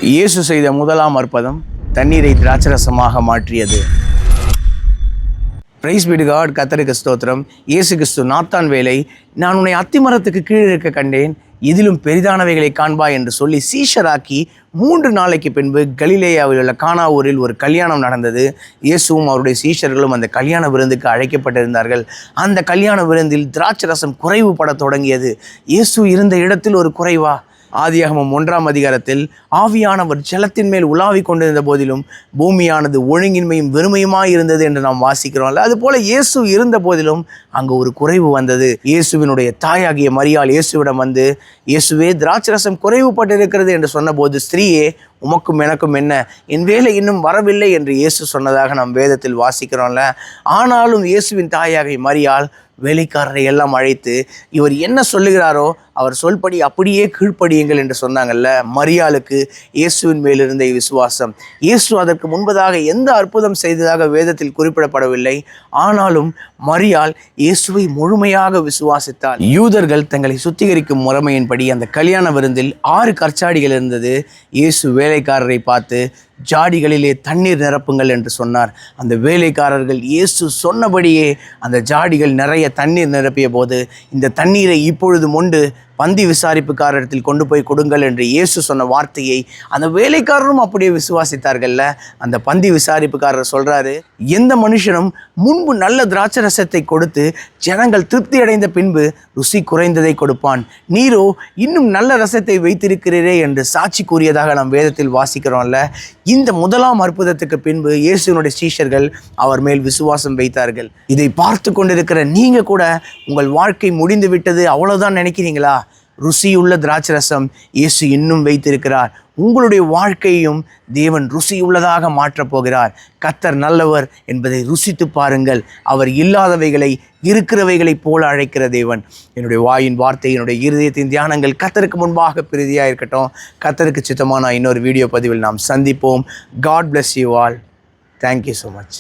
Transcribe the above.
இயேசு செய்த முதலாம் அற்புதம் தண்ணீரை திராட்சரசமாக மாற்றியது. Praise be to God. கர்த்தருக்கு ஸ்தோத்திரம். இயேசு கிறிஸ்து நாத்தான் வேலை, நான் உன்னை அத்திமரத்துக்கு கீழே இருக்க கண்டேன், இதிலும் பெரிதானவைகளை காண்பாய் என்று சொல்லி சீஷராக்கி 3 நாளைக்கு பின்பு கலிலேயாவில் உள்ள கானா ஊரில் ஒரு கல்யாணம் நடந்தது. இயேசுவும் அவருடைய சீஷர்களும் அந்த கல்யாண விருந்துக்கு அழைக்கப்பட்டிருந்தார்கள். அந்த கல்யாண விருந்தில் திராட்சரசம் குறைவுபட தொடங்கியது. இயேசு இருந்த இடத்தில் ஒரு குறைவா? ஆதியாகமம் 1ஆம் அதிகாரத்தில் ஆவியானவர் ஜலத்தின் மேல் உலாவிக் கொண்டிருந்த போதிலும் பூமியானது ஒழுங்கின்மையும் வெறுமையுமாய் இருந்தது என்று நாம் வாசிக்கிறோம்ல. அதுபோல இயேசு இருந்த போதிலும் அங்கு ஒரு குறைவு வந்தது. இயேசுவினுடைய தாயாகிய மரியாள் இயேசுவிடம் வந்து, இயேசுவே, திராட்சரசம் குறைவுபட்டிருக்கிறது என்று சொன்னபோது, ஸ்திரீயே, உமக்கும் எனக்கும் என்ன, என் வேலை இன்னும் வரவில்லை என்று இயேசு சொன்னதாக நாம் வேதத்தில் வாசிக்கிறோம்ல. ஆனாலும் இயேசுவின் தாயாகிய மரியாள் வேலைக்காரரை எல்லாம் அழைத்து, இவர் என்ன சொல்லுகிறாரோ அவர் சொல்படி அப்படியே கீழ்ப்படியுங்கள் என்று சொன்னாங்கல்ல. மரியாளுக்கு இயேசுவின் மேல் இருந்த விசுவாசம். இயேசு அதற்கு முன்பதாக எந்த அற்புதம் செய்ததாக வேதத்தில் குறிப்பிடப்படவில்லை. ஆனாலும் மரியாள் இயேசுவை முழுமையாக விசுவாசித்தாள். யூதர்கள் தங்களை சுத்திகரிக்கும் முறைமையின்படி அந்த கல்யாண விருந்தில் 6 கற்சாடிகள் இருந்தது. இயேசு வேலைக்காரரை பார்த்து, ஜாடிகளிலே தண்ணீர் நிரப்புங்கள் என்று சொன்னார். அந்த வேலைக்காரர்கள் இயேசு சொன்னபடியே அந்த ஜாடிகள் நிறைய தண்ணீர் நிரப்பிய போது, இந்த தண்ணீரை இப்பொழுது மொண்டு பந்தி விசாரிப்புக்காரத்தில் கொண்டு போய் கொடுங்கள் என்று இயேசு சொன்ன வார்த்தையை அந்த வேலைக்காரரும் அப்படியே விசுவாசித்தார்கள்ல. அந்த பந்தி விசாரிப்புக்காரர் சொல்றாரு, எந்த மனுஷனும் முன்பு நல்ல திராட்சரசத்தை கொடுத்து ஜனங்கள் திருப்தி அடைந்த பின்பு ருசி குறைந்ததை கொடுப்பான், நீரோ இன்னும் நல்ல ரசத்தை வைத்திருக்கிறீரே என்று சாட்சி கூறியதாக நாம் வேதத்தில் வாசிக்கிறோம்ல. இந்த முதலாம் அற்புதத்துக்கு பின்பு இயேசுவினுடைய சீஷர்கள் அவர் மேல் விசுவாசம் வைத்தார்கள். இதை பார்த்து கொண்டிருக்கிற நீங்க கூட உங்கள் வாழ்க்கை முடிந்து விட்டது அவ்வளவுதான் நினைக்கிறீங்களா? ருசியுள்ள திராட்சரசம் இயேசு இன்னும் வைத்திருக்கிறார். உங்களுடைய வாழ்க்கையும் தேவன் ருசியுள்ளதாக மாற்றப் போகிறார். கர்த்தர் நல்லவர் என்பதை ருசித்து பாருங்கள். அவர் இல்லாதவைகளை இருக்கிறவைகளைப் போல அழைக்கிற தேவன். என்னுடைய வாயின் வார்த்தை, என்னுடைய இருதயத்தின் தியானங்கள் கர்த்தருக்கு முன்பாக பிரதியாக இருக்கட்டும். கர்த்தருக்கு சித்தமான இன்னொரு வீடியோ பதிவில் நாம் சந்திப்போம். God bless you all. Thank you so much.